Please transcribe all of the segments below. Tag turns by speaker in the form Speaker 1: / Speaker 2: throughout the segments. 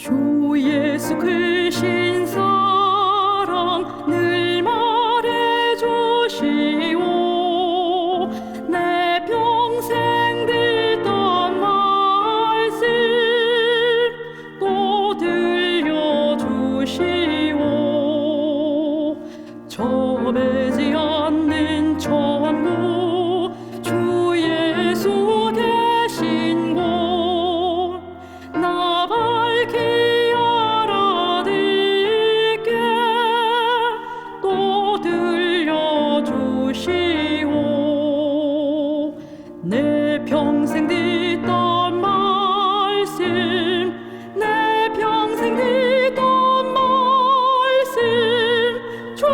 Speaker 1: 주 예수 크신 사랑 늘 말해주시오. 내 평생 듣던 말씀 또 들려주시오. 점에지 않는 천국 주 예수 계신 곳 나 밝히 알아듣게 또 들려주시오. 내 평생 듣던 말씀 내 평생 듣던 말씀 주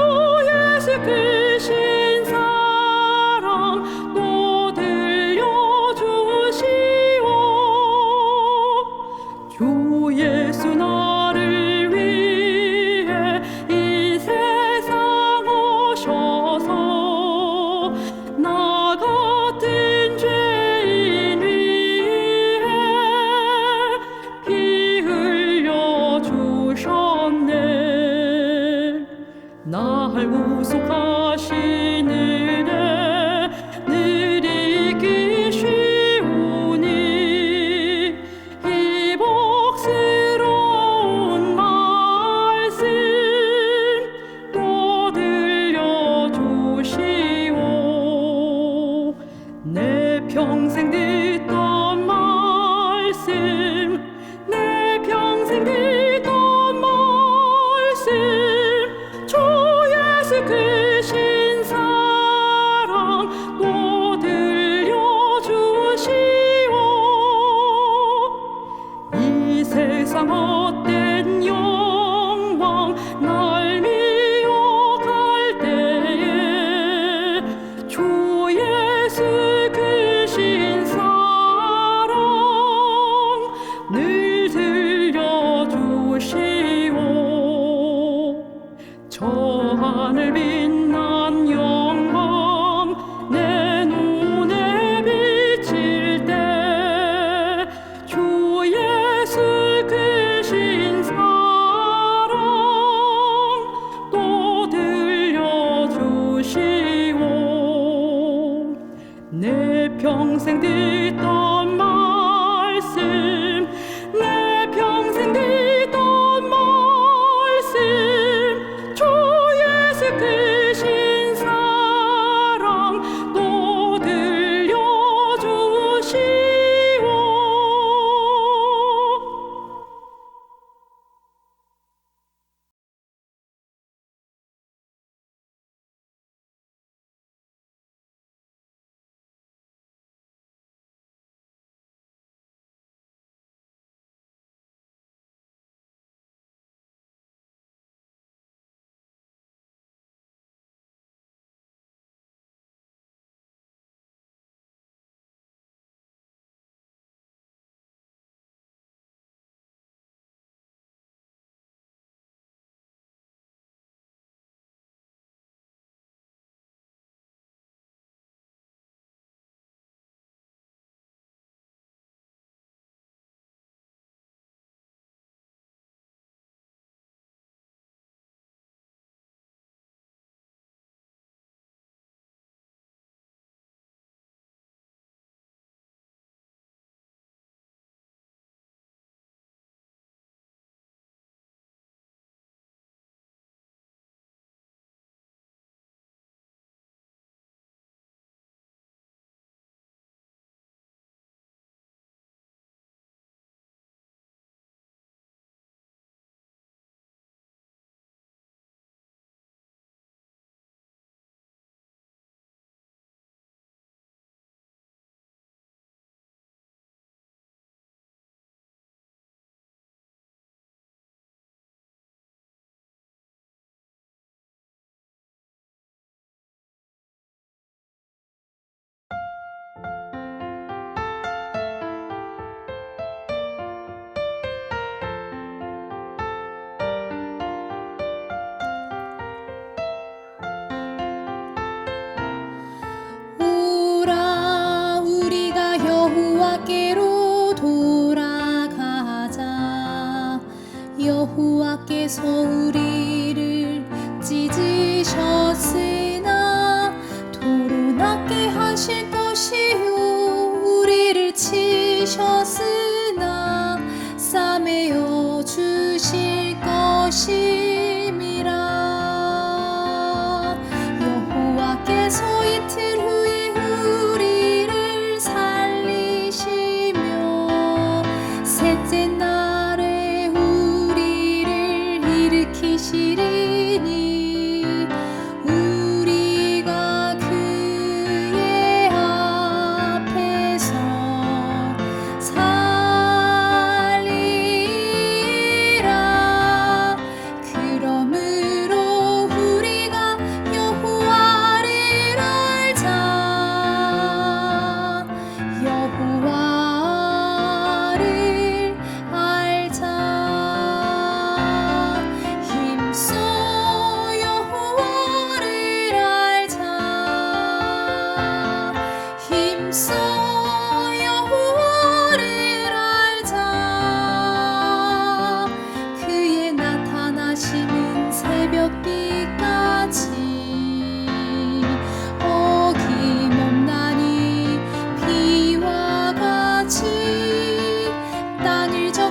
Speaker 1: 예수 크신 사랑 또 들려주시오. 주 예수 나를 위해 이 세상 오셔서 나 같은 죄인 위해 피 흘려 주셨네. 날 구속하신 은혜 늘 잊기 쉬우니 이 복스러운 말씀 또 들려주시오. 내 평생 듣던 말씀 내 평생 듣던 말씀 주 예수 크신 사랑 또 들려주시오. 이 세상 헛된 영광 날 미혹할 때에 주 예수 크신 사랑 늘 들려주시오. 저 하늘 빛난 영광 내 눈에 비칠 때 주 예수 크신 사랑 또 들려주시오. 내 평생 듣던 말씀 내 평생 듣던 말씀 주 예수 크신 사랑 또 들려주시오.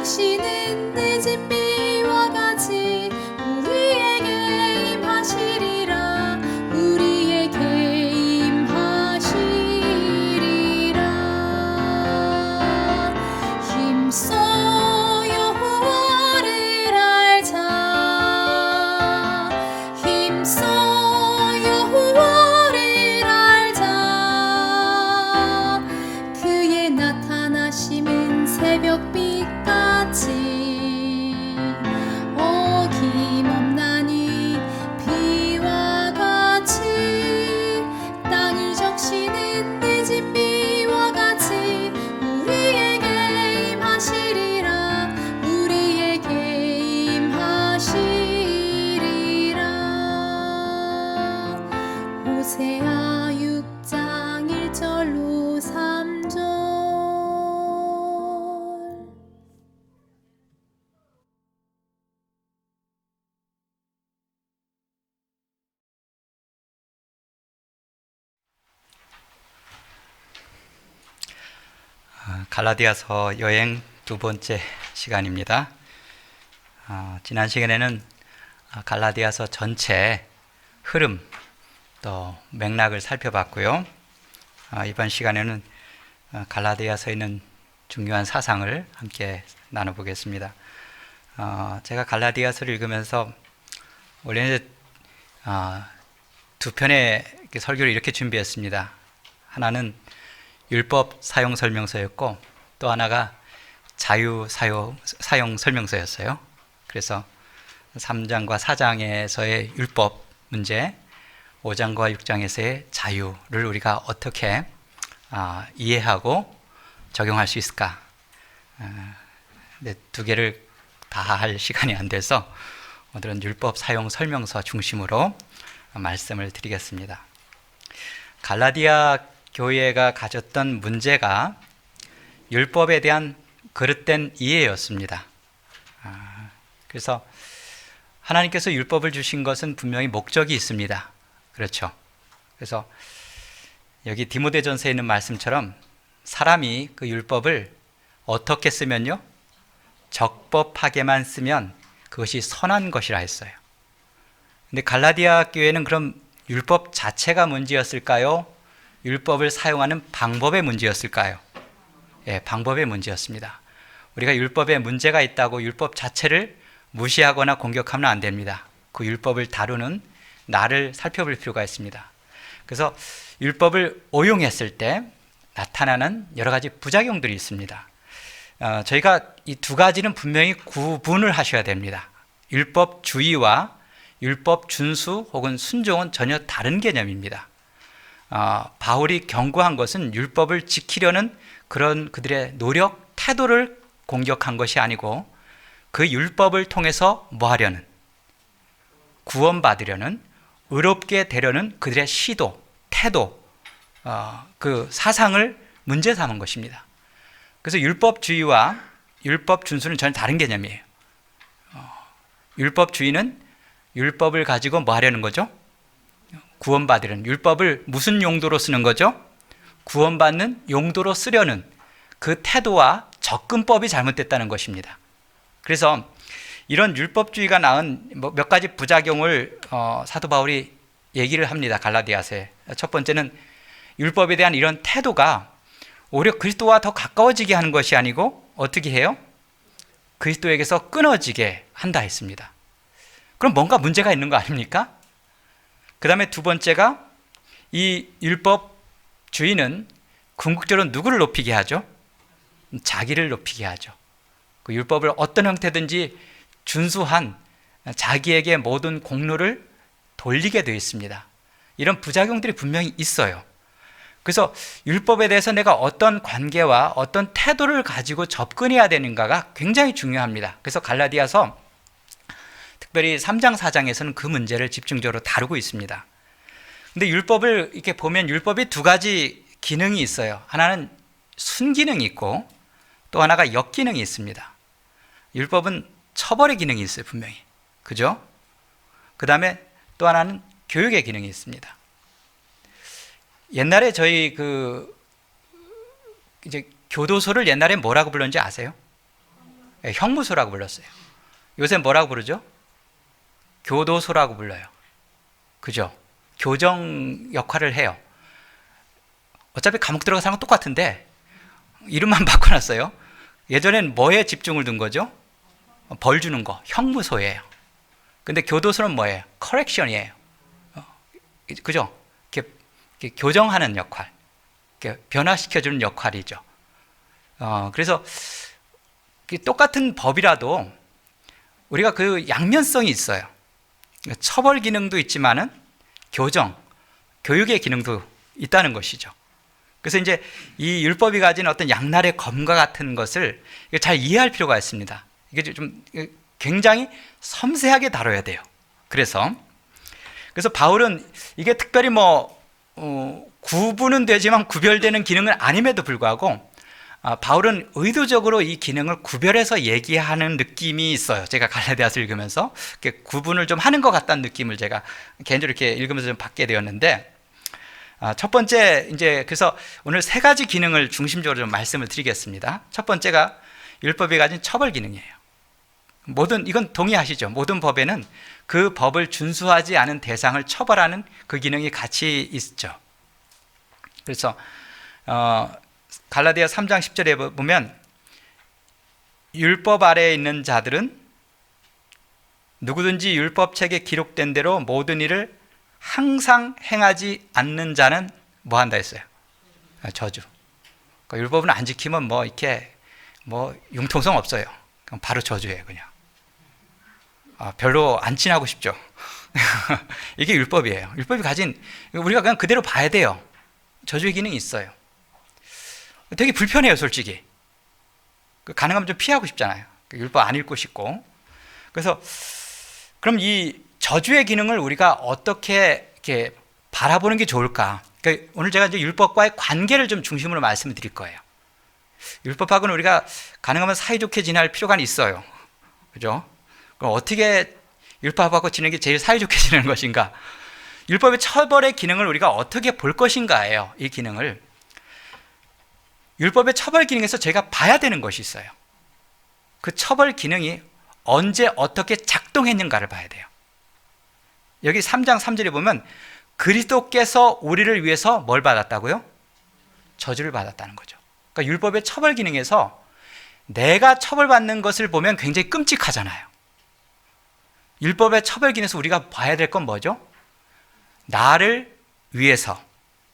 Speaker 2: 적시는 늦은 비와 같이 우리에게 임하시리라. 우리에게 임하시리라. 힘써 여호와를 알자. 힘써 여호와를 알자. 그의 나타나심은 새벽빛같이 어김없나니 비와 같이 땅을 적시는 늦은 비와 같이 우리에게 임하시리라. 우리에게 임하시리라. 호세아 6장 1절로 3절.
Speaker 3: 갈라디아서 여행 두 번째 시간입니다. 지난 시간에는 갈라디아서 전체 흐름 또 맥락을 살펴봤고요. 이번 시간에는 갈라디아서에 있는 중요한 사상을 함께 나눠보겠습니다. 제가 갈라디아서를 읽으면서 원래는 두 편의 설교를 이렇게 준비했습니다. 하나는 율법 사용 설명서였고 또 하나가 자유 사용 설명서였어요. 그래서 3장과 4장에서의 율법 문제, 5장과 6장에서의 자유를 우리가 어떻게 이해하고 적용할 수 있을까? 두 개를 다 할 시간이 안 돼서 오늘은 율법 사용 설명서 중심으로 말씀을 드리겠습니다. 갈라디아 교회가 가졌던 문제가 율법에 대한 그릇된 이해였습니다. 그래서 하나님께서 율법을 주신 것은 분명히 목적이 있습니다. 그렇죠. 그래서 여기 디모데전서에 있는 말씀처럼 사람이 그 율법을 어떻게 쓰면요? 적법하게만 쓰면 그것이 선한 것이라 했어요. 근데 갈라디아 교회는 그럼 율법 자체가 문제였을까요? 율법을 사용하는 방법의 문제였을까요? 예, 방법의 문제였습니다. 우리가 율법에 문제가 있다고 율법 자체를 무시하거나 공격하면 안 됩니다. 그 율법을 다루는 나를 살펴볼 필요가 있습니다. 그래서 율법을 오용했을 때 나타나는 여러 가지 부작용들이 있습니다. 저희가 이 두 가지는 분명히 구분을 하셔야 됩니다. 율법주의와 율법 준수 혹은 순종은 전혀 다른 개념입니다. 바울이 경고한 것은 율법을 지키려는 그런 그들의 노력, 태도를 공격한 것이 아니고 그 율법을 통해서 뭐 하려는, 구원받으려는, 의롭게 되려는 그들의 시도, 태도, 그 사상을 문제 삼은 것입니다. 그래서 율법주의와 율법 준수는 전혀 다른 개념이에요. 율법주의는 율법을 가지고 뭐 하려는 거죠? 구원받으려는, 율법을 무슨 용도로 쓰는 거죠? 구원받는 용도로 쓰려는 그 태도와 접근법이 잘못됐다는 것입니다. 그래서 이런 율법주의가 낳은 몇 가지 부작용을 사도 바울이 얘기를 합니다. 갈라디아서에. 첫 번째는 율법에 대한 이런 태도가 오히려 그리스도와 더 가까워지게 하는 것이 아니고 어떻게 해요? 그리스도에게서 끊어지게 한다 했습니다. 그럼 뭔가 문제가 있는 거 아닙니까? 그 다음에 두 번째가 이 율법주의는 궁극적으로 누구를 높이게 하죠? 자기를 높이게 하죠. 그 율법을 어떤 형태든지 준수한 자기에게 모든 공로를 돌리게 되어 있습니다. 이런 부작용들이 분명히 있어요. 그래서 율법에 대해서 내가 어떤 관계와 어떤 태도를 가지고 접근해야 되는가가 굉장히 중요합니다. 그래서 갈라디아서 특별히 3장, 4장에서는 그 문제를 집중적으로 다루고 있습니다. 근데 율법을 이렇게 보면 율법이 두 가지 기능이 있어요. 하나는 순기능이 있고 또 하나가 역기능이 있습니다. 율법은 처벌의 기능이 있어요, 분명히. 그죠? 그 다음에 또 하나는 교육의 기능이 있습니다. 옛날에 저희 이제 교도소를 옛날에 뭐라고 불렀는지 아세요? 형무소라고 불렀어요. 요새 뭐라고 부르죠? 교도소라고 불러요. 그죠? 교정 역할을 해요. 어차피 감옥 들어가서 하는 건 똑같은데 이름만 바꿔놨어요. 예전엔 뭐에 집중을 둔 거죠? 벌 주는 거, 형무소예요. 근데 교도소는 뭐예요? 커렉션이에요. 그죠? 이렇게 교정하는 역할, 이렇게 변화시켜주는 역할이죠. 그래서 똑같은 법이라도 우리가 그 양면성이 있어요. 처벌 기능도 있지만은 교정, 교육의 기능도 있다는 것이죠. 그래서 이제 이 율법이 가진 어떤 양날의 검과 같은 것을 잘 이해할 필요가 있습니다. 이게 좀 굉장히 섬세하게 다뤄야 돼요. 그래서 바울은 이게 특별히 구분은 되지만 구별되는 기능은 아님에도 불구하고 바울은 의도적으로 이 기능을 구별해서 얘기하는 느낌이 있어요. 제가 갈라디아서를 읽으면서 이렇게 구분을 좀 하는 것 같다는 느낌을 제가 개인적으로 이렇게 읽으면서 좀 받게 되었는데, 첫 번째 이제 그래서 오늘 세 가지 기능을 중심적으로 좀 말씀을 드리겠습니다. 첫 번째가 율법이 가진 처벌 기능이에요. 이건 동의하시죠? 모든 법에는 그 법을 준수하지 않은 대상을 처벌하는 그 기능이 같이 있죠. 그래서 갈라디아 3장 10절에 보면 율법 아래에 있는 자들은 누구든지 율법책에 기록된 대로 모든 일을 항상 행하지 않는 자는 뭐 한다 했어요? 저주. 그러니까 율법은 안 지키면 이렇게 융통성 없어요. 그럼 바로 저주예요, 그냥. 별로 안 친하고 싶죠. 이게 율법이에요. 율법이 가진, 우리가 그냥 그대로 봐야 돼요. 저주의 기능이 있어요. 되게 불편해요, 솔직히. 가능하면 좀 피하고 싶잖아요. 율법 안 읽고 싶고. 그래서 그럼 이 저주의 기능을 우리가 어떻게 이렇게 바라보는 게 좋을까? 그러니까 오늘 제가 이제 율법과의 관계를 좀 중심으로 말씀을 드릴 거예요. 율법하고는 우리가 가능하면 사이좋게 지낼 필요가 있어요. 그죠? 그럼 어떻게 율법하고 지내는 게 제일 사이좋게 지내는 것인가? 율법의 처벌의 기능을 우리가 어떻게 볼 것인가예요. 이 기능을. 율법의 처벌 기능에서 제가 봐야 되는 것이 있어요. 그 처벌 기능이 언제 어떻게 작동했는가를 봐야 돼요. 여기 3장 3절에 보면 그리스도께서 우리를 위해서 뭘 받았다고요? 저주를 받았다는 거죠. 그러니까 율법의 처벌 기능에서 내가 처벌받는 것을 보면 굉장히 끔찍하잖아요. 율법의 처벌 기능에서 우리가 봐야 될 건 뭐죠? 나를 위해서,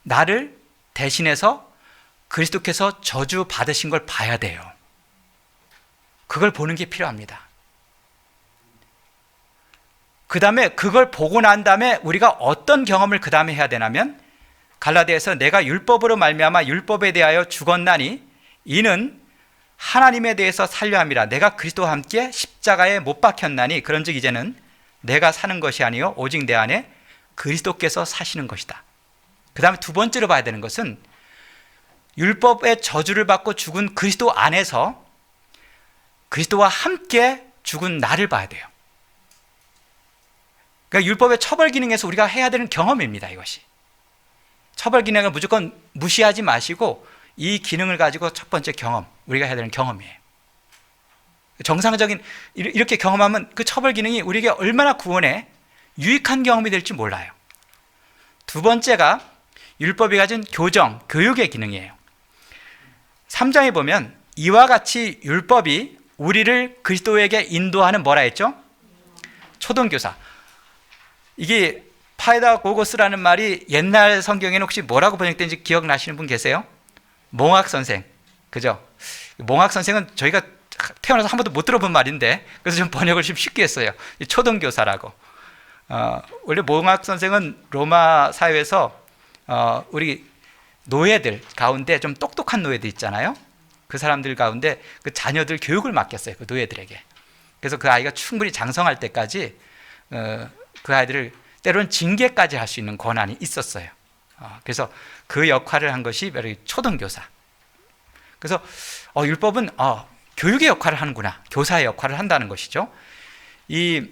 Speaker 3: 나를 대신해서 그리스도께서 저주 받으신 걸 봐야 돼요. 그걸 보는 게 필요합니다. 그 다음에 그걸 보고 난 다음에 우리가 어떤 경험을 그 다음에 해야 되냐면, 갈라디아에서 내가 율법으로 말미암아 율법에 대하여 죽었나니 이는 하나님에 대해서 살려 함이라. 내가 그리스도와 함께 십자가에 못 박혔나니 그런즉 이제는 내가 사는 것이 아니요 오직 내 안에 그리스도께서 사시는 것이다. 그 다음에 두 번째로 봐야 되는 것은 율법의 저주를 받고 죽은 그리스도 안에서 그리스도와 함께 죽은 나를 봐야 돼요. 그러니까 율법의 처벌 기능에서 우리가 해야 되는 경험입니다. 이것이. 처벌 기능을 무조건 무시하지 마시고 이 기능을 가지고 첫 번째 경험, 우리가 해야 되는 경험이에요. 정상적인 이렇게 경험하면 그 처벌 기능이 우리에게 얼마나 구원에 유익한 경험이 될지 몰라요. 두 번째가 율법이 가진 교정, 교육의 기능이에요. 3장에 보면 이와 같이 율법이 우리를 그리스도에게 인도하는 뭐라 했죠? 초등교사. 이게 파이다고고스라는 말이 옛날 성경에는 혹시 뭐라고 번역된지 기억나시는 분 계세요? 몽학선생. 그죠? 몽학선생은 저희가 태어나서 한 번도 못 들어본 말인데 그래서 좀 번역을 좀 쉽게 했어요. 초등교사라고. 원래 몽학선생은 로마 사회에서 우리 노예들 가운데 좀 똑똑한 노예들 있잖아요. 그 사람들 가운데 그 자녀들 교육을 맡겼어요. 그 노예들에게. 그래서 그 아이가 충분히 장성할 때까지 그 아이들을 때로는 징계까지 할 수 있는 권한이 있었어요. 그래서 그 역할을 한 것이 바로 초등교사. 그래서 율법은 교육의 역할을 하는구나. 교사의 역할을 한다는 것이죠. 이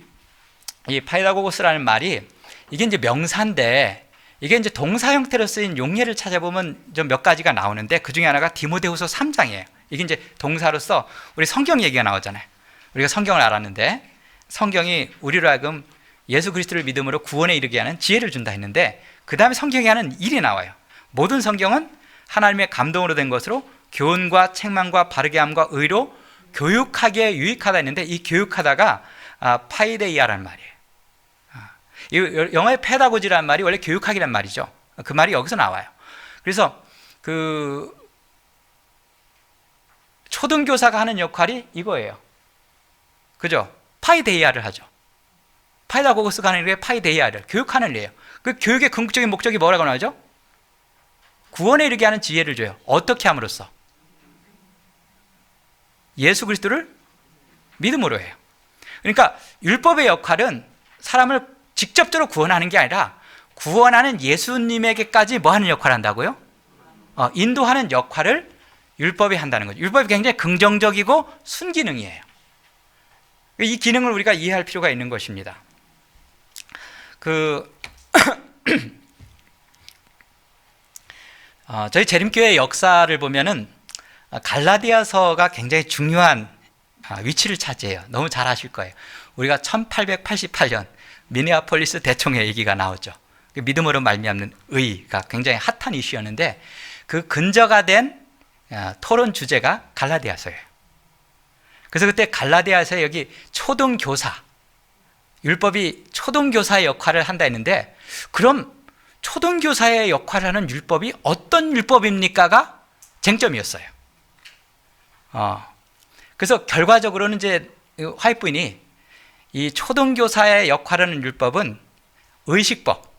Speaker 3: 파이다고고스라는 말이 이게 이제 명사인데 이게 이제 동사 형태로 쓰인 용례를 찾아보면 좀 몇 가지가 나오는데 그 중에 하나가 디모데후서 3장이에요. 이게 이제 동사로서 우리 성경 얘기가 나오잖아요. 우리가 성경을 알았는데 성경이 우리로 하여금 예수 그리스도를 믿음으로 구원에 이르게 하는 지혜를 준다 했는데 그 다음에 성경이 하는 일이 나와요. 모든 성경은 하나님의 감동으로 된 것으로 교훈과 책망과 바르게 함과 의로 교육하기에 유익하다 했는데 이 교육하다가 파이데이아라는 말이에요. 이 영어의 페다고지라는 말이 원래 교육하기란 말이죠. 그 말이 여기서 나와요. 그래서 그 초등교사가 하는 역할이 이거예요. 그죠? 파이데이아를 하죠. 파이다고고스가 하는 일이 파이데이아를 교육하는 일이에요. 그 교육의 궁극적인 목적이 뭐라고 나오죠? 구원에 이르게 하는 지혜를 줘요. 어떻게 함으로써? 예수 그리스도를 믿음으로 해요. 그러니까 율법의 역할은 사람을 직접적으로 구원하는 게 아니라 구원하는 예수님에게까지 뭐 하는 역할을 한다고요? 인도하는 역할을 율법이 한다는 거죠. 율법이 굉장히 긍정적이고 순기능이에요. 이 기능을 우리가 이해할 필요가 있는 것입니다. 저희 재림교회 역사를 보면은 갈라디아서가 굉장히 중요한 위치를 차지해요. 너무 잘 아실 거예요. 우리가 1888년 미네아폴리스 대총회 얘기가 나오죠. 믿음으로 말미암는 의가 굉장히 핫한 이슈였는데 그 근저가 된 토론 주제가 갈라디아서예요. 그래서 그때 갈라디아서에 여기 초등교사, 율법이 초등교사의 역할을 한다 했는데 그럼 초등교사의 역할을 하는 율법이 어떤 율법입니까가 쟁점이었어요. 그래서 결과적으로는 이제 화이트 부인이 이 초등교사의 역할을 하는 율법은 의식법,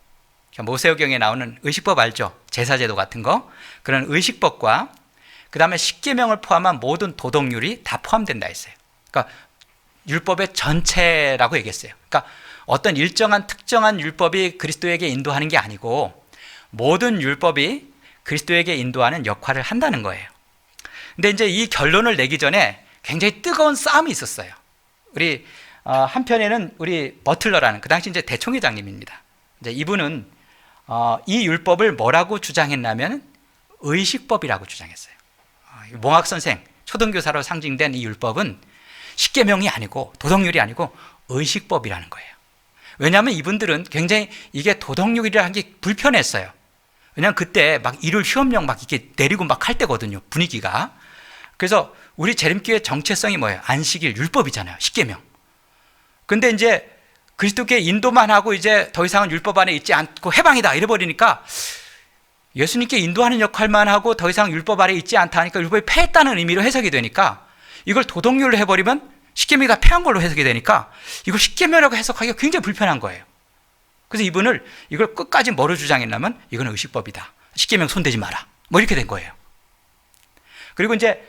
Speaker 3: 모세오경에 나오는 의식법 알죠? 제사제도 같은 거, 그런 의식법과 그 다음에 십계명을 포함한 모든 도덕률이 다 포함된다 했어요. 그러니까 율법의 전체라고 얘기했어요. 그러니까 어떤 일정한 특정한 율법이 그리스도에게 인도하는 게 아니고 모든 율법이 그리스도에게 인도하는 역할을 한다는 거예요. 근데 이제 이 결론을 내기 전에 굉장히 뜨거운 싸움이 있었어요. 우리 한편에는 우리 버틀러라는 그 당시 이제 대총회장님입니다. 이제 이분은 이 율법을 뭐라고 주장했냐면 의식법이라고 주장했어요. 몽학 선생, 초등교사로 상징된 이 율법은 십계명이 아니고 도덕률이 아니고 의식법이라는 거예요. 왜냐하면 이분들은 굉장히 이게 도덕률이라는 게 불편했어요. 왜냐하면 그때 막 일을 휴업령 막 이렇게 내리고 막 할 때거든요, 분위기가. 그래서 우리 재림교회 정체성이 뭐예요? 안식일 율법이잖아요, 십계명. 근데 이제 그리스도께 인도만 하고 이제 더 이상은 율법 안에 있지 않고 해방이다 이래버리니까 예수님께 인도하는 역할만 하고 더 이상 율법 아래 있지 않다 하니까 율법이 패했다는 의미로 해석이 되니까 이걸 도덕률로 해버리면 십계명이 다 패한 걸로 해석이 되니까 이걸 십계명이라고 해석하기가 굉장히 불편한 거예요. 그래서 이분을 이걸 끝까지 뭐로 주장했냐면 이건 의식법이다. 십계명 손대지 마라. 뭐 이렇게 된 거예요. 그리고 이제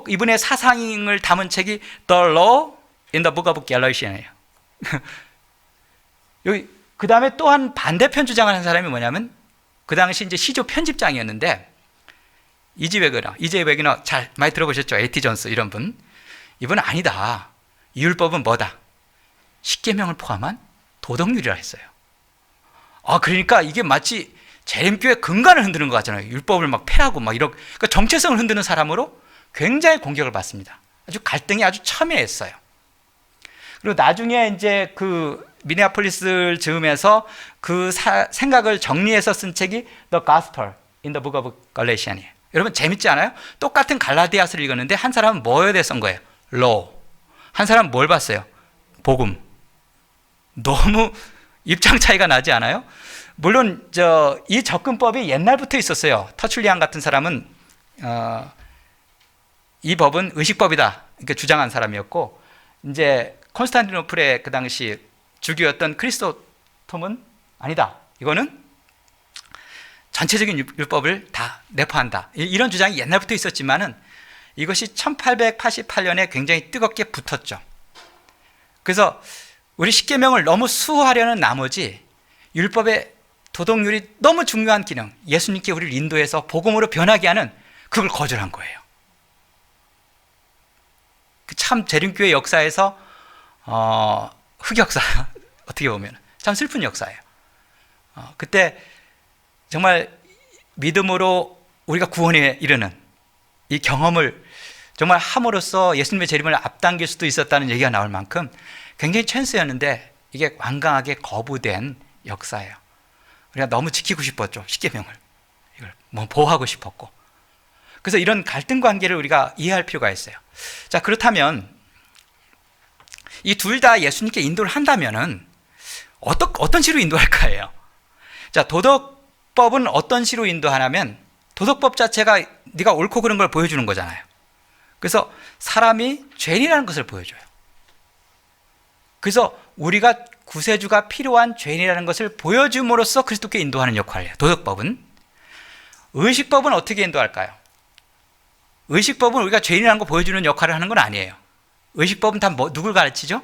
Speaker 3: 이분의 사상을 담은 책이 The Law in the Book of Galatians이에요. 여기 그 다음에 또한 반대편 주장을 한 사람이 뭐냐면 그 당시 이제 시조 편집장이었는데 이제 웨그너 잘 많이 들어보셨죠? 에티 존스 이런 분. 이분은 아니다. 이 율법은 뭐다? 십계명을 포함한 도덕률이라 했어요. 그러니까 이게 마치 재림교회 근간을 흔드는 것 같잖아요. 율법을 막 폐하고 막 그러니까 정체성을 흔드는 사람으로 굉장히 공격을 받습니다. 아주 갈등이 아주 첨예했어요. 그리고 나중에 이제 그 미네아폴리스를 즈음해서 그 생각을 정리해서 쓴 책이 The Gospel in the Book of Galatians이에요. 여러분 재밌지 않아요? 똑같은 갈라디아서를 읽었는데 한 사람은 뭐에 대해 쓴 거예요? Law. 한 사람은 뭘 봤어요? 복음. 너무 입장 차이가 나지 않아요? 물론 이 접근법이 옛날부터 있었어요. 터출리안 같은 사람은 이 법은 의식법이다 이렇게 주장한 사람이었고 이제 콘스탄티노플의 그 당시 주교였던 크리스토톰은 아니다. 이거는 전체적인 율법을 다 내포한다. 이런 주장이 옛날부터 있었지만은 이것이 1888년에 굉장히 뜨겁게 붙었죠. 그래서 우리 십계명을 너무 수호하려는 나머지 율법의 도덕률이 너무 중요한 기능, 예수님께 우리를 인도해서 복음으로 변하게 하는 그걸 거절한 거예요. 참 재림교회 역사에서 흑역사 어떻게 보면 참 슬픈 역사예요. 그때 정말 믿음으로 우리가 구원에 이르는 이 경험을 정말 함으로써 예수님의 재림을 앞당길 수도 있었다는 얘기가 나올 만큼 굉장히 찬스였는데 이게 완강하게 거부된 역사예요. 우리가 너무 지키고 싶었죠. 십계명을. 이걸 뭐 보호하고 싶었고. 그래서 이런 갈등 관계를 우리가 이해할 필요가 있어요. 자, 그렇다면 이 둘 다 예수님께 인도를 한다면은 어떤 식으로 인도할까요? 자, 도덕법은 어떤 식으로 인도하냐면 도덕법 자체가 네가 옳고 그른 걸 보여주는 거잖아요. 그래서 사람이 죄인이라는 것을 보여줘요. 그래서 우리가 구세주가 필요한 죄인이라는 것을 보여줌으로써 그리스도께 인도하는 역할을 해요. 도덕법은. 의식법은 어떻게 인도할까요? 의식법은 우리가 죄인이라는 거 보여주는 역할을 하는 건 아니에요. 의식법은 다 누굴 가르치죠?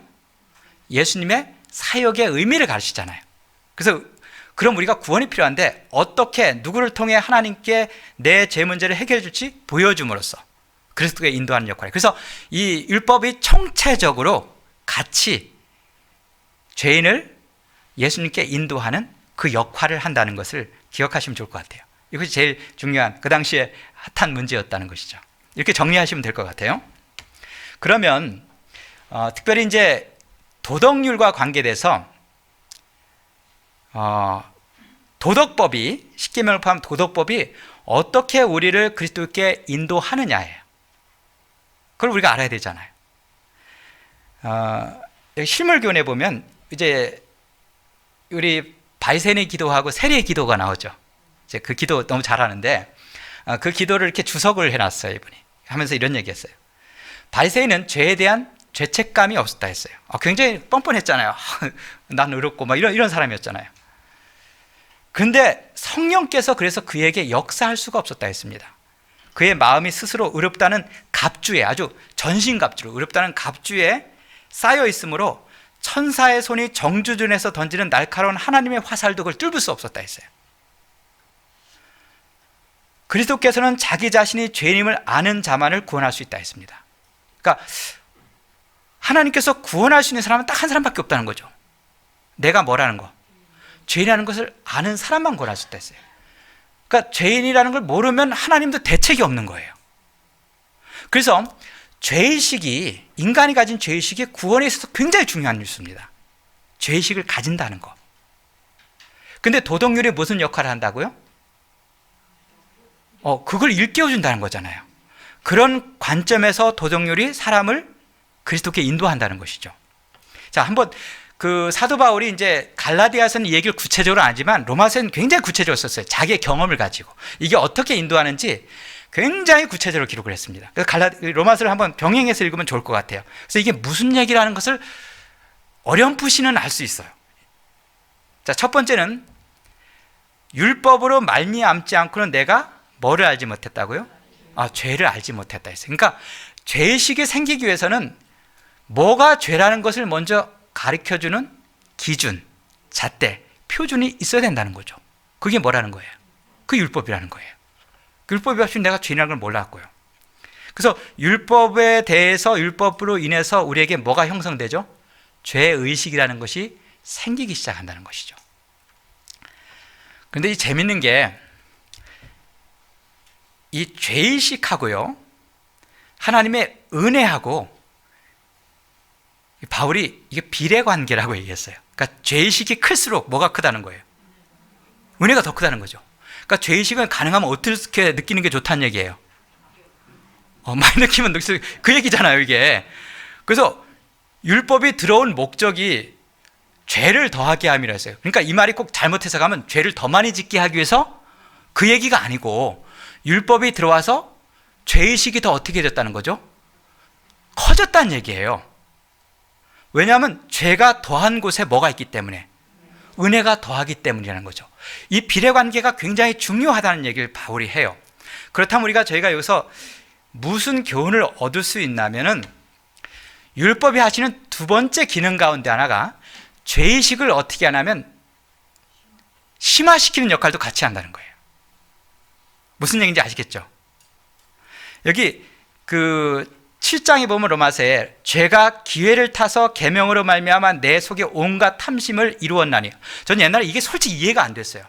Speaker 3: 예수님의 사역의 의미를 가르치잖아요. 그래서 그럼 우리가 구원이 필요한데 어떻게 누구를 통해 하나님께 내 죄 문제를 해결해 줄지 보여줌으로써 그리스도께 인도하는 역할이에요. 그래서 이 율법이 총체적으로 같이 죄인을 예수님께 인도하는 그 역할을 한다는 것을 기억하시면 좋을 것 같아요. 이것이 제일 중요한 그 당시에 핫한 문제였다는 것이죠. 이렇게 정리하시면 될 것 같아요. 그러면 특별히 이제 도덕률과 관계돼서 도덕법이 십계명을 포함한 도덕법이 어떻게 우리를 그리스도께 인도하느냐예요. 그걸 우리가 알아야 되잖아요. 여기 실물교훈에 보면 이제 우리 바리새인의 기도하고 세리의 기도가 나오죠. 이제 그 기도 너무 잘하는데 그 기도를 이렇게 주석을 해놨어요. 이분이 하면서 이런 얘기했어요. 바리새인은 죄에 대한 죄책감이 없었다 했어요. 굉장히 뻔뻔했잖아요. 난 의롭고 막 이런 사람이었잖아요. 그런데 성령께서 그래서 그에게 역사할 수가 없었다 했습니다. 그의 마음이 스스로 의롭다는 갑주에, 아주 전신갑주로 의롭다는 갑주에 쌓여 있으므로 천사의 손이 정주준에서 던지는 날카로운 하나님의 화살도 그걸 뚫을 수 없었다 했어요. 그리스도께서는 자기 자신이 죄인임을 아는 자만을 구원할 수 있다 했습니다. 그러니까 하나님께서 구원할 수 있는 사람은 딱 한 사람밖에 없다는 거죠. 내가 뭐라는 거, 죄인이라는 것을 아는 사람만 구원할 수 있다 했어요. 그러니까 죄인이라는 걸 모르면 하나님도 대책이 없는 거예요. 그래서 죄의식이, 인간이 가진 죄의식이 구원에 있어서 굉장히 중요한 뉴스입니다. 죄의식을 가진다는 거. 근데 도덕률이 무슨 역할을 한다고요? 그걸 일깨워준다는 거잖아요. 그런 관점에서 도덕률이 사람을 그리스도께 인도한다는 것이죠. 자, 한번 그 사도 바울이 이제 갈라디아서는 이 얘기를 구체적으로 안 하지만 로마서는 굉장히 구체적으로 썼어요. 자기의 경험을 가지고 이게 어떻게 인도하는지 굉장히 구체적으로 기록을 했습니다. 그래서 로마서를 한번 병행해서 읽으면 좋을 것 같아요. 그래서 이게 무슨 얘기라는 것을 어렴풋이는 알 수 있어요. 자, 첫 번째는 율법으로 말미암지 않고는 내가 뭐를 알지 못했다고요? 죄를 알지 못했다 했어요. 그러니까 죄의식이 생기기 위해서는 뭐가 죄라는 것을 먼저 가르쳐주는 기준, 잣대, 표준이 있어야 된다는 거죠. 그게 뭐라는 거예요? 그 율법이라는 거예요. 그 율법이 없이 내가 죄인이라는 걸 몰랐고요. 그래서 율법에 대해서 율법으로 인해서 우리에게 뭐가 형성되죠? 죄의식이라는 것이 생기기 시작한다는 것이죠. 그런데 이 재밌는 게 이 죄의식하고요, 하나님의 은혜하고 바울이 이게 비례관계라고 얘기했어요. 그러니까 죄의식이 클수록 뭐가 크다는 거예요? 은혜가 더 크다는 거죠. 그러니까 죄의식은 가능하면 어떻게 느끼는 게 좋다는 얘기예요? 많이 느끼면 그 얘기잖아요, 이게. 그래서 율법이 들어온 목적이 죄를 더하게 함이라 했어요. 그러니까 이 말이 꼭 잘못 해석하면 죄를 더 많이 짓게 하기 위해서 그 얘기가 아니고 율법이 들어와서 죄의식이 더 어떻게 됐다는 거죠? 커졌다는 얘기예요. 왜냐하면 죄가 더한 곳에 뭐가 있기 때문에, 은혜가 더하기 때문이라는 거죠. 이 비례관계가 굉장히 중요하다는 얘기를 바울이 해요. 그렇다면 저희가 여기서 무슨 교훈을 얻을 수 있냐면은 율법이 하시는 두 번째 기능 가운데 하나가 죄의식을 어떻게 하냐면 심화시키는 역할도 같이 한다는 거예요. 무슨 얘기인지 아시겠죠? 여기 그 7장에 보면 로마서에 죄가 기회를 타서 계명으로 말미암아 내 속에 온갖 탐심을 이루었나니. 저는 옛날에 이게 솔직히 이해가 안 됐어요.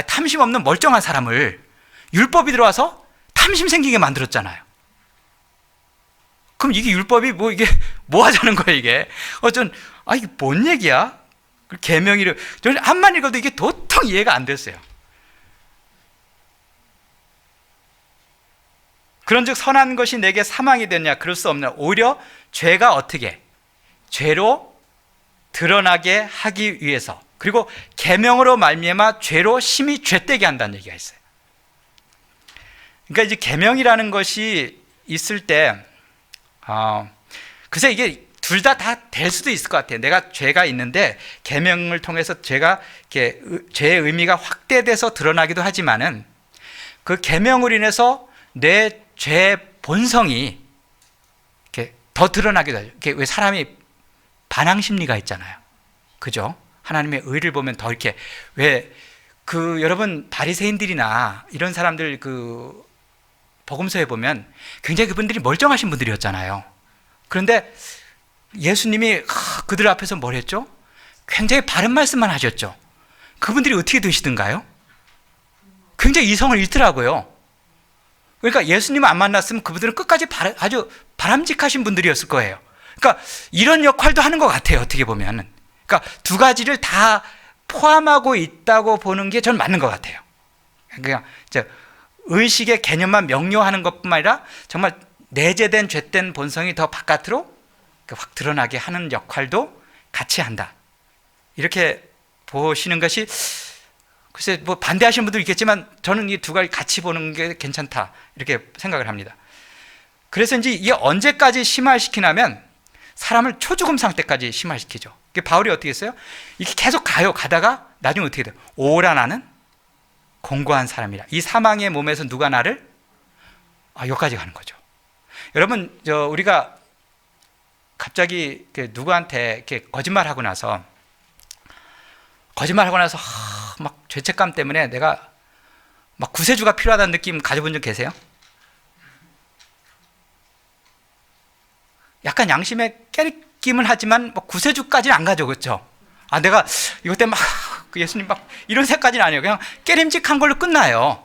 Speaker 3: 탐심 없는 멀쩡한 사람을 율법이 들어와서 탐심 생기게 만들었잖아요. 그럼 이게 율법이 이게 뭐 하자는 거예요, 이게? 이게 뭔 얘기야? 계명이를 저는 한만 읽어도 이게 도통 이해가 안 됐어요. 그런즉 선한 것이 내게 사망이 됐냐? 그럴 수 없느냐. 오히려 죄가 어떻게 죄로 드러나게 하기 위해서, 그리고 계명으로 말미암아 죄로 심히 죄되게 한다는 얘기가 있어요. 그러니까 이제 계명이라는 것이 있을 때 글쎄 이게 둘 다 될 수도 있을 것 같아요. 내가 죄가 있는데 계명을 통해서 죄의 의미가 확대돼서 드러나기도 하지만은 그 계명으로 인해서 내 죄 본성이 이렇게 더 드러나기도 하죠. 왜 사람이 반항 심리가 있잖아요. 그죠? 하나님의 의를 보면 더 이렇게 여러분 바리새인들이나 이런 사람들 복음서에 보면 굉장히 그분들이 멀쩡하신 분들이었잖아요. 그런데 예수님이 그들 앞에서 뭘 했죠? 굉장히 바른 말씀만 하셨죠. 그분들이 어떻게 되시던가요? 굉장히 이성을 잃더라고요. 그러니까 예수님을 안 만났으면 그분들은 끝까지 아주 바람직하신 분들이었을 거예요. 그러니까 이런 역할도 하는 것 같아요, 어떻게 보면. 그러니까 두 가지를 다 포함하고 있다고 보는 게 저는 맞는 것 같아요. 그냥 의식의 개념만 명료하는 것뿐만 아니라 정말 내재된 죄된 본성이 더 바깥으로 확 드러나게 하는 역할도 같이 한다. 이렇게 보시는 것이, 글쎄 반대하시는 분도 있겠지만 저는 이 두 가지 같이 보는 게 괜찮다, 이렇게 생각을 합니다. 그래서 이게 언제까지 심화시키냐면 사람을 초죽음 상태까지 심화시키죠. 바울이 어떻게 했어요? 이게 계속 가다가 나중에 어떻게 돼요? 오라 나는 공고한 사람이라. 이 사망의 몸에서 누가 나를 여기까지 가는 거죠. 여러분, 우리가 갑자기 누구한테 이렇게 거짓말하고 나서 막 죄책감 때문에 내가 막 구세주가 필요하다는 느낌 가져본 적 계세요? 약간 양심에 깨리낌을 하지만 구세주까지는 안 가죠, 그렇죠? 내가 이것 때문에 예수님 이런 색까지는 아니에요. 그냥 깨림직한 걸로 끝나요.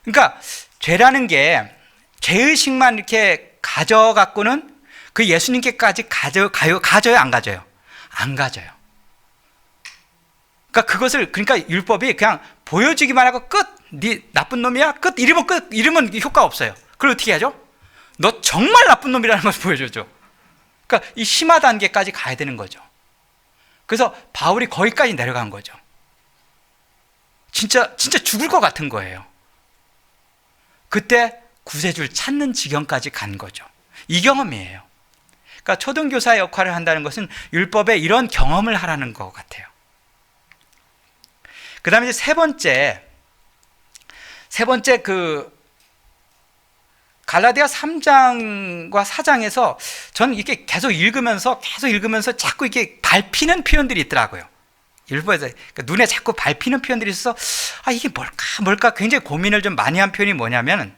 Speaker 3: 그러니까 죄라는 게 죄의식만 이렇게 가져갖고는 그 예수님께까지 가져요, 안 가져요? 안 가져요. 그러니까 율법이 그냥 보여주기만 하고 끝, 네 나쁜 놈이야, 끝, 이러면 효과 없어요. 그걸 어떻게 하죠? 너 정말 나쁜 놈이라는 것을 보여줘죠. 그러니까 이 심화 단계까지 가야 되는 거죠. 그래서 바울이 거기까지 내려간 거죠. 진짜 죽을 것 같은 거예요. 그때 구세주를 찾는 지경까지 간 거죠. 이 경험이에요. 그러니까 초등교사의 역할을 한다는 것은 율법에 이런 경험을 하라는 것 같아요. 그 다음에 이제 세 번째 갈라디아 3장과 4장에서 저는 이렇게 계속 읽으면서 자꾸 이렇게 밟히는 표현들이 있더라고요. 율법에서 눈에 자꾸 밟히는 표현들이 있어서 이게 뭘까 굉장히 고민을 좀 많이 한 표현이 뭐냐면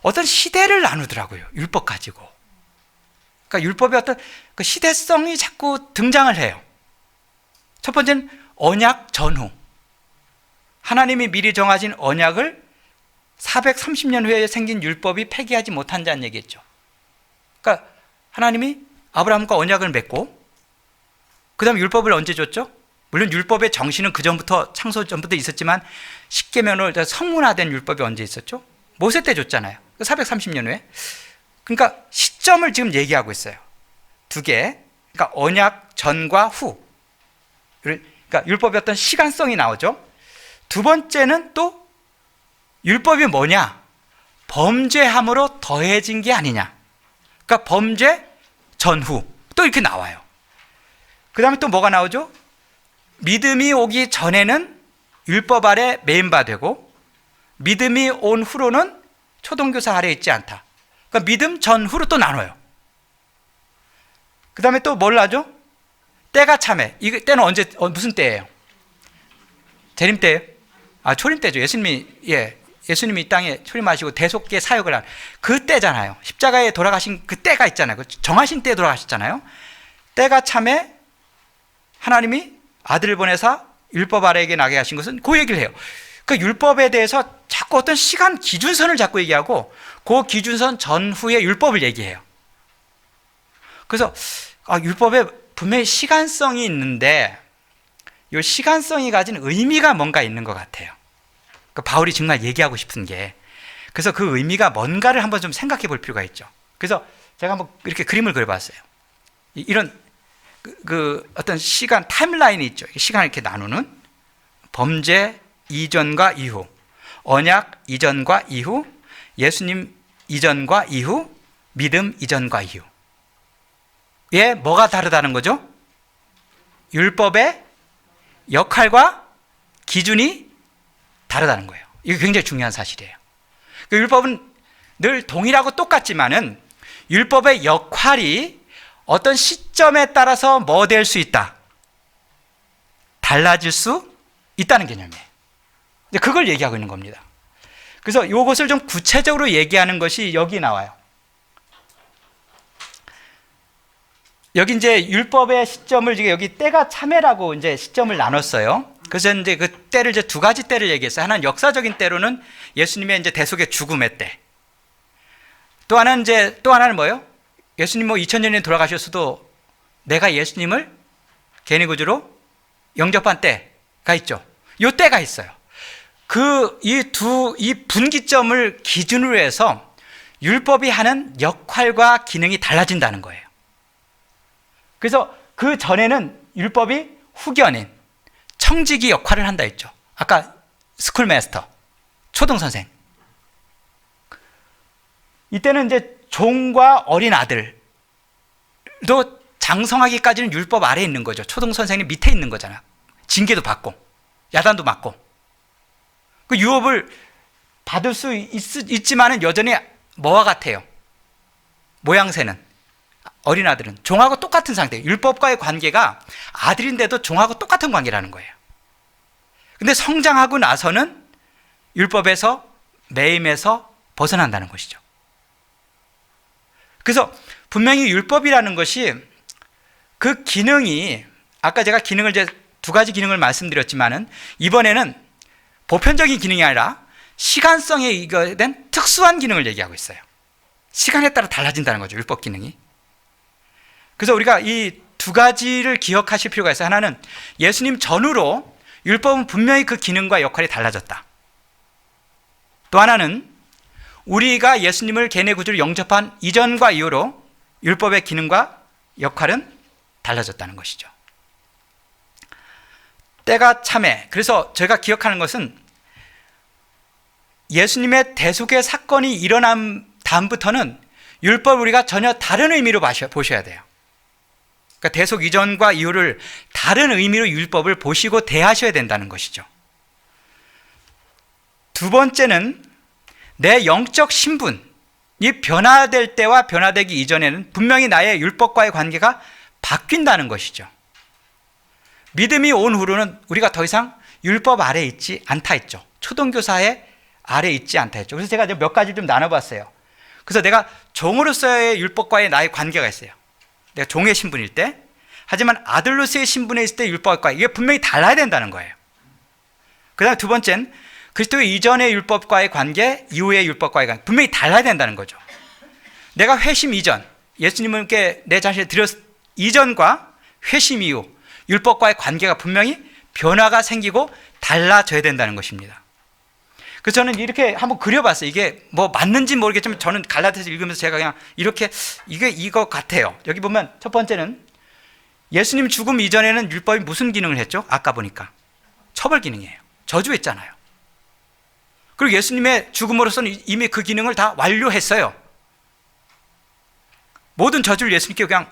Speaker 3: 어떤 시대를 나누더라고요. 율법 가지고. 그러니까 율법의 어떤 그 시대성이 자꾸 등장을 해요. 첫 번째는 언약 전후. 하나님이 미리 정하신 언약을 430년 후에 생긴 율법이 폐기하지 못한다는 얘기겠죠. 그러니까 하나님이 아브라함과 언약을 맺고 그 다음에 율법을 언제 줬죠? 물론 율법의 정신은 그 전부터 창조 전부터 있었지만 십계명으로 성문화된 율법이 언제 있었죠? 모세 때 줬잖아요. 430년 후에. 그러니까 시점을 지금 얘기하고 있어요. 두 개. 그러니까 언약 전과 후. 그러니까 율법의 어떤 시간성이 나오죠. 두 번째는 또 율법이 뭐냐? 범죄함으로 더해진 게 아니냐. 그러니까 범죄 전후. 또 이렇게 나와요. 그 다음에 또 뭐가 나오죠? 믿음이 오기 전에는 율법 아래 매인바 되고 믿음이 온 후로는 초등교사 아래 있지 않다. 그러니까 믿음 전후로 또 나눠요. 그 다음에 또 뭘 하죠? 때가 참해. 이 때는 언제, 무슨 때예요? 재림 때예요? 초림 때죠. 예수님이 이 땅에 초림하시고 대속계 사역을 한 그 때잖아요. 십자가에 돌아가신 그 때가 있잖아요. 정하신 때에 돌아가셨잖아요. 때가 참해 하나님이 아들을 보내사 율법 아래에게 나게 하신 것은 그 얘기를 해요. 그 율법에 대해서 자꾸 어떤 시간 기준선을 자꾸 얘기하고 그 기준선 전후의 율법을 얘기해요. 그래서 율법에 분명히 시간성이 있는데 이 시간성이 가진 의미가 뭔가 있는 것 같아요. 그 바울이 정말 얘기하고 싶은 게, 그래서 그 의미가 뭔가를 한번 좀 생각해 볼 필요가 있죠. 그래서 제가 한번 이렇게 그림을 그려봤어요. 이런 그 어떤 시간 타임라인이 있죠. 시간을 이렇게 나누는 범죄 이전과 이후, 언약 이전과 이후, 예수님 이전과 이후, 믿음 이전과 이후. 예, 뭐가 다르다는 거죠? 율법의 역할과 기준이 다르다는 거예요. 이게 굉장히 중요한 사실이에요. 그 율법은 늘 동일하고 똑같지만은 율법의 역할이 어떤 시점에 따라서 뭐 될 수 있다? 달라질 수 있다는 개념이에요. 그걸 얘기하고 있는 겁니다. 그래서 이것을 좀 구체적으로 얘기하는 것이 여기 나와요. 여기 이제 율법의 시점을 여기 때가 참회라고 이제 시점을 나눴어요. 그래서 이제 그 때를 이제 두 가지 때를 얘기했어요. 하나는 역사적인 때로는 예수님의 이제 대속의 죽음의 때. 또 하나는 뭐예요? 예수님 2000년에 돌아가셨어도 내가 예수님을 개인의 구주로 영접한 때가 있죠. 요 때가 있어요. 이 분기점을 기준으로 해서 율법이 하는 역할과 기능이 달라진다는 거예요. 그래서 그 전에는 율법이 후견인, 청지기 역할을 한다 했죠. 아까 스쿨마스터, 초등선생. 이때는 이제 종과 어린 아들도 장성하기까지는 율법 아래에 있는 거죠. 초등선생님 밑에 있는 거잖아. 징계도 받고, 야단도 맞고. 그 유업을 받을 수 있지만은 여전히 뭐와 같아요? 모양새는. 어린 아들은 종하고 똑같은 상태. 율법과의 관계가 아들인데도 종하고 똑같은 관계라는 거예요. 근데 성장하고 나서는 율법에서, 매임에서 벗어난다는 것이죠. 그래서 분명히 율법이라는 것이 그 기능이, 아까 제가 기능을 이제 두 가지 기능을 말씀드렸지만은 이번에는 보편적인 기능이 아니라 시간성에 된 특수한 기능을 얘기하고 있어요. 시간에 따라 달라진다는 거죠, 율법 기능이. 그래서 우리가 이 두 가지를 기억하실 필요가 있어요. 하나는 예수님 전후로 율법은 분명히 그 기능과 역할이 달라졌다. 또 하나는 우리가 예수님을 개인의 구주로 영접한 이전과 이후로 율법의 기능과 역할은 달라졌다는 것이죠. 때가 참회. 그래서 제가 기억하는 것은 예수님의 대속의 사건이 일어난 다음부터는 율법을 우리가 전혀 다른 의미로 보셔야 돼요. 그러니까 대속 이전과 이후를 다른 의미로 율법을 보시고 대하셔야 된다는 것이죠. 두 번째는 내 영적 신분이 변화될 때와 변화되기 이전에는 분명히 나의 율법과의 관계가 바뀐다는 것이죠. 믿음이 온 후로는 우리가 더 이상 율법 아래에 있지 않다 했죠. 초등교사의 아래에 있지 않다 했죠. 그래서 제가 몇 가지 좀 나눠봤어요. 그래서 내가 종으로서의 율법과의 나의 관계가 있어요. 내가 종의 신분일 때, 하지만 아들로서의 신분에 있을 때 율법과 이게 분명히 달라야 된다는 거예요. 그 다음에 두 번째는 그리스도 이전의 율법과의 관계, 이후의 율법과의 관계 분명히 달라야 된다는 거죠. 내가 회심 이전, 예수님께 내 자신을 드렸 이전과 회심 이후 율법과의 관계가 분명히 변화가 생기고 달라져야 된다는 것입니다. 그래서 저는 이렇게 한번 그려봤어요. 이게 뭐 맞는지 모르겠지만 저는 갈라디아서 읽으면서 제가 그냥 이렇게 이거 같아요. 여기 보면 첫 번째는 예수님 죽음 이전에는 율법이 무슨 기능을 했죠? 아까 보니까 처벌 기능이에요. 저주했잖아요. 그리고 예수님의 죽음으로서는 이미 그 기능을 다 완료했어요. 모든 저주를 예수님께 그냥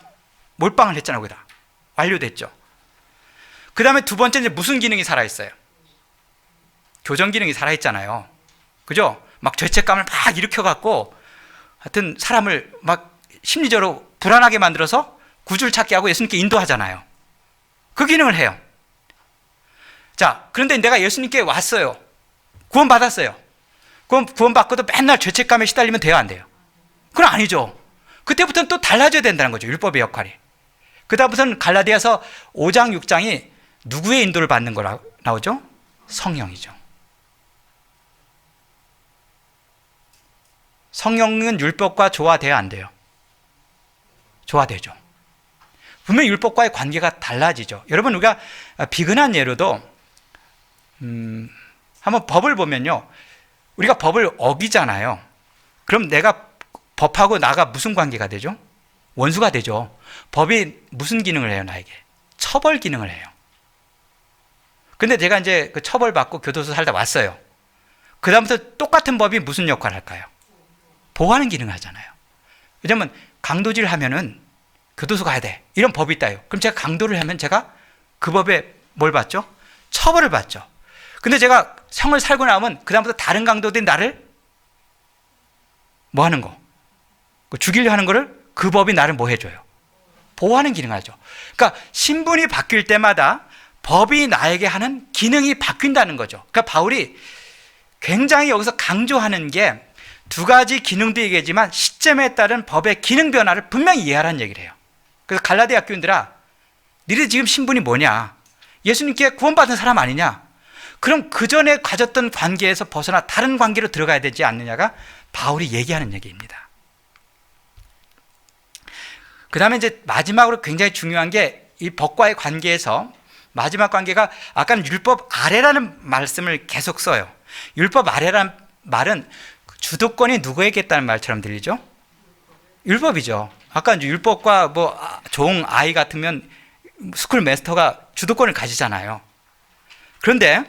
Speaker 3: 몰빵을 했잖아요. 거기다 완료됐죠. 그 다음에 두 번째는 무슨 기능이 살아있어요? 교정 기능이 살아있잖아요. 그죠? 막 죄책감을 막 일으켜갖고 하여튼 사람을 막 심리적으로 불안하게 만들어서 구주를 찾게 하고 예수님께 인도하잖아요. 그 기능을 해요. 자, 그런데 내가 예수님께 왔어요. 구원받았어요. 그럼 구원받고도 맨날 죄책감에 시달리면 돼요, 안 돼요? 그건 아니죠. 그때부터는 또 달라져야 된다는 거죠, 율법의 역할이. 그 다음부터는 성령은 율법과 조화돼야 안 돼요? 조화되죠. 분명히 율법과의 관계가 달라지죠. 여러분, 우리가 비근한 예로도 한번 법을 보면요, 우리가 법을 어기잖아요. 그럼 내가 법하고 나가 무슨 관계가 되죠? 원수가 되죠. 법이 무슨 기능을 해요? 나에게 처벌 기능을 해요. 근데 제가 이제 그 처벌받고 교도소 살다 왔어요. 그 다음부터 똑같은 법이 무슨 역할을 할까요? 보호하는 기능을 하잖아요. 왜냐면 강도질 하면은 교도소 가야 돼, 이런 법이 있다요. 그럼 제가 강도를 하면 제가 그 법에 뭘 받죠? 처벌을 받죠. 근데 제가 성을 살고 나면 그 다음부터 다른 강도들이 나를 뭐 하는 거? 죽이려 하는 거를 그 법이 나를 뭐 해줘요? 보호하는 기능을 하죠. 그러니까 신분이 바뀔 때마다 법이 나에게 하는 기능이 바뀐다는 거죠. 그러니까 바울이 굉장히 여기서 강조하는 게 두 가지 기능도 얘기하지만 시점에 따른 법의 기능 변화를 분명히 이해하라는 얘기를 해요. 그래서 갈라디아 교인들아, 너희들 지금 신분이 뭐냐? 예수님께 구원받은 사람 아니냐? 그럼 그 전에 가졌던 관계에서 벗어나 다른 관계로 들어가야 되지 않느냐가 바울이 얘기하는 얘기입니다. 그 다음에 이제 마지막으로 굉장히 중요한 게 이 법과의 관계에서 마지막 관계가 아까는 율법 아래라는 말씀을 계속 써요. 율법 아래라는 말은 주도권이 누구에게 있다는 말처럼 들리죠? 율법이죠. 아까 이제 율법과 뭐 종 아이 같으면 스쿨 마스터가 주도권을 가지잖아요. 그런데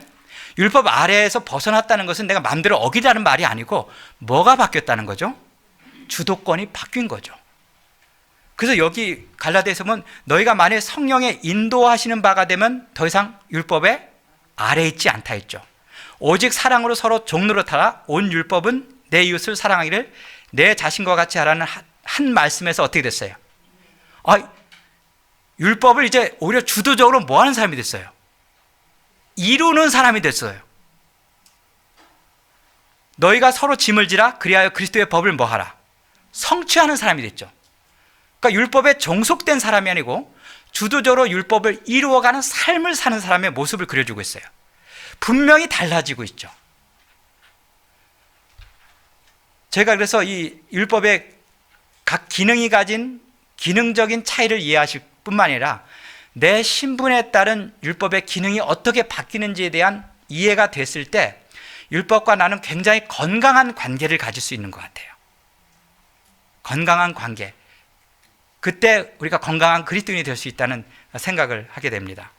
Speaker 3: 율법 아래에서 벗어났다는 것은 내가 마음대로 어기라는 말이 아니고 뭐가 바뀌었다는 거죠? 주도권이 바뀐 거죠. 그래서 여기 갈라디아에서 보면 너희가 만일 성령의 인도하시는 바가 되면 더 이상 율법의 아래에 있지 않다 했죠. 오직 사랑으로 서로 종노릇하라. 온 율법은 내 이웃을 사랑하기를 내 자신과 같이 하라는 한 말씀에서 어떻게 됐어요? 율법을 이제 오히려 주도적으로 뭐 하는 사람이 됐어요? 이루는 사람이 됐어요. 너희가 서로 짐을 지라 그리하여 그리스도의 법을 뭐 하라? 성취하는 사람이 됐죠. 그러니까 율법에 종속된 사람이 아니고 주도적으로 율법을 이루어가는 삶을 사는 사람의 모습을 그려주고 있어요. 분명히 달라지고 있죠. 제가 그래서 이 율법의 각 기능이 가진 기능적인 차이를 이해하실 뿐만 아니라 내 신분에 따른 율법의 기능이 어떻게 바뀌는지에 대한 이해가 됐을 때 율법과 나는 굉장히 건강한 관계를 가질 수 있는 것 같아요. 건강한 관계. 그때 우리가 건강한 그리스도인이 될 수 있다는 생각을 하게 됩니다.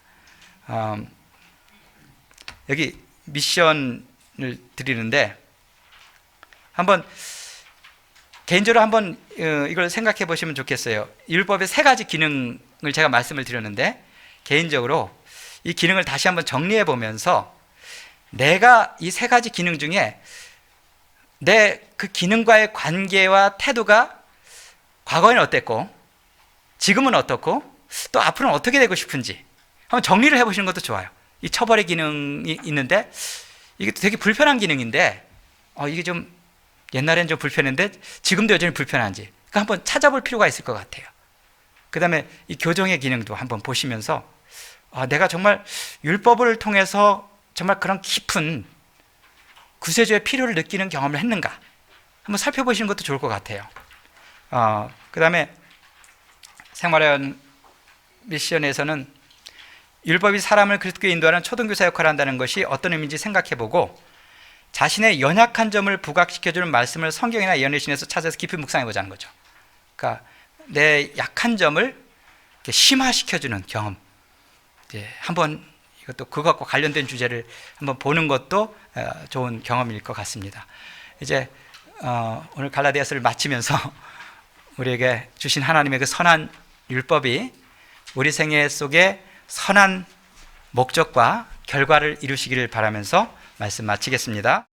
Speaker 3: 여기 미션을 드리는데 한번 개인적으로 한번 이걸 생각해 보시면 좋겠어요. 율법의 세 가지 기능을 제가 말씀을 드렸는데 개인적으로 이 기능을 다시 한번 정리해 보면서 내가 이 세 가지 기능 중에 내 그 기능과의 관계와 태도가 과거에는 어땠고 지금은 어떻고 또 앞으로는 어떻게 되고 싶은지 한번 정리를 해보시는 것도 좋아요. 이 처벌의 기능이 있는데 이게 되게 불편한 기능인데 이게 좀 옛날엔 좀 불편했는데 지금도 여전히 불편한지 그러니까 한번 찾아볼 필요가 있을 것 같아요. 그 다음에 이 교정의 기능도 한번 보시면서 내가 정말 율법을 통해서 정말 그런 깊은 구세주의 필요를 느끼는 경험을 했는가 한번 살펴보시는 것도 좋을 것 같아요. 그 다음에 생활연 미션에서는 율법이 사람을 그리스도께 인도하는 초등교사 역할을 한다는 것이 어떤 의미인지 생각해보고 자신의 연약한 점을 부각시켜주는 말씀을 성경이나 예언의 신에서 찾아서 깊이 묵상해보자는 거죠. 그러니까 내 약한 점을 심화시켜주는 경험. 이제 한번 이것도 그것과 관련된 주제를 한번 보는 것도 좋은 경험일 것 같습니다. 이제 오늘 갈라디아서를 마치면서 우리에게 주신 하나님의 그 선한 율법이 우리 생애 속에 선한 목적과 결과를 이루시기를 바라면서 말씀 마치겠습니다.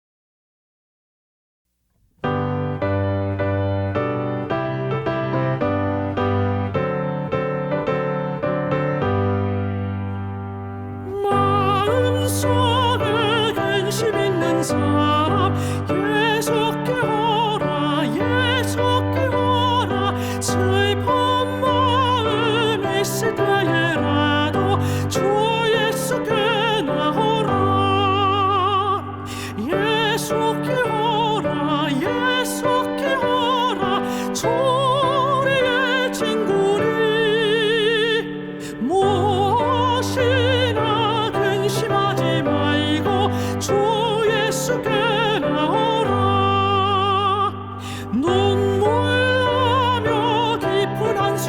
Speaker 1: 마음속에 근심 있는 사람 예수께 오라 예수께 오라 슬픈 마음 있을 때에라도 주 예수께 나오라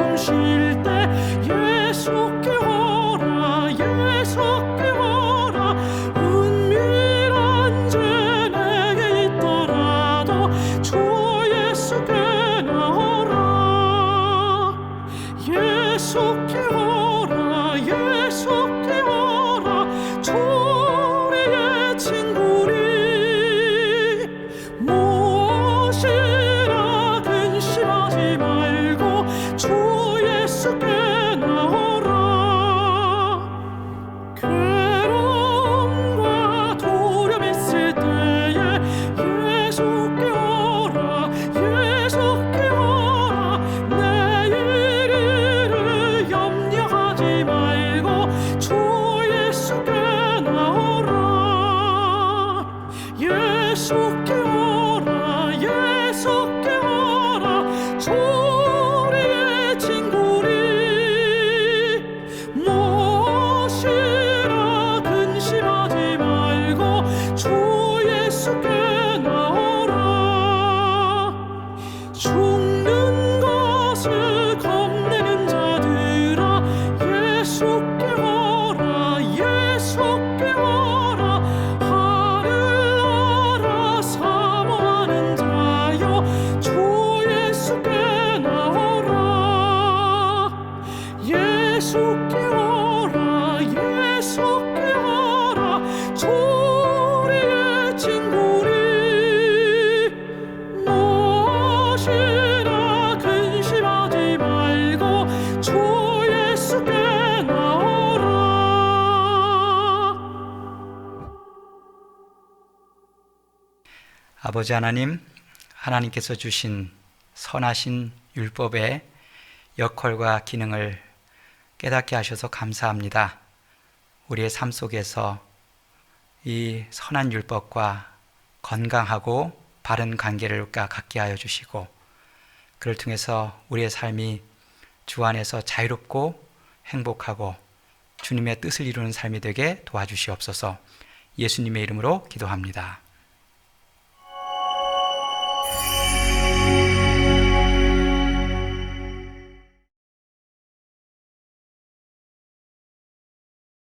Speaker 1: 숨 쉴 때 예수께 오라 예수께 오라 은밀한 죄 내게 있더라도 주 예수께 나오라 예수께 오라 예수께 오라 우리의 친구리 무엇이라 근심하지 말고 주 예수께 나오라 괴로움과 두려움 있을 때에 예수께 오라 예수께 오라 내일 일을 염려하지 말고 주 예수께 나오라 예수께 오라 예수께 오라 우리의 친구리 무엇이라 근심하지 말고 주 예수께 나오라 죽는 것을 겁내는 자들아 예수께 오라 예수께 오라 하늘나라 사모하는 자여 주 예수께 나오라 예수께 오라 예수께 오라 우리의 친구리 무엇이라 근심하지 말고 주 예수께 나오라
Speaker 3: 아버지 하나님, 하나님께서 주신 선하신 율법의 역할과 기능을 깨닫게 하셔서 감사합니다. 우리의 삶 속에서 이 선한 율법과 건강하고 바른 관계를 갖게 하여 주시고 그를 통해서 우리의 삶이 주 안에서 자유롭고 행복하고 주님의 뜻을 이루는 삶이 되게 도와주시옵소서. 예수님의 이름으로 기도합니다.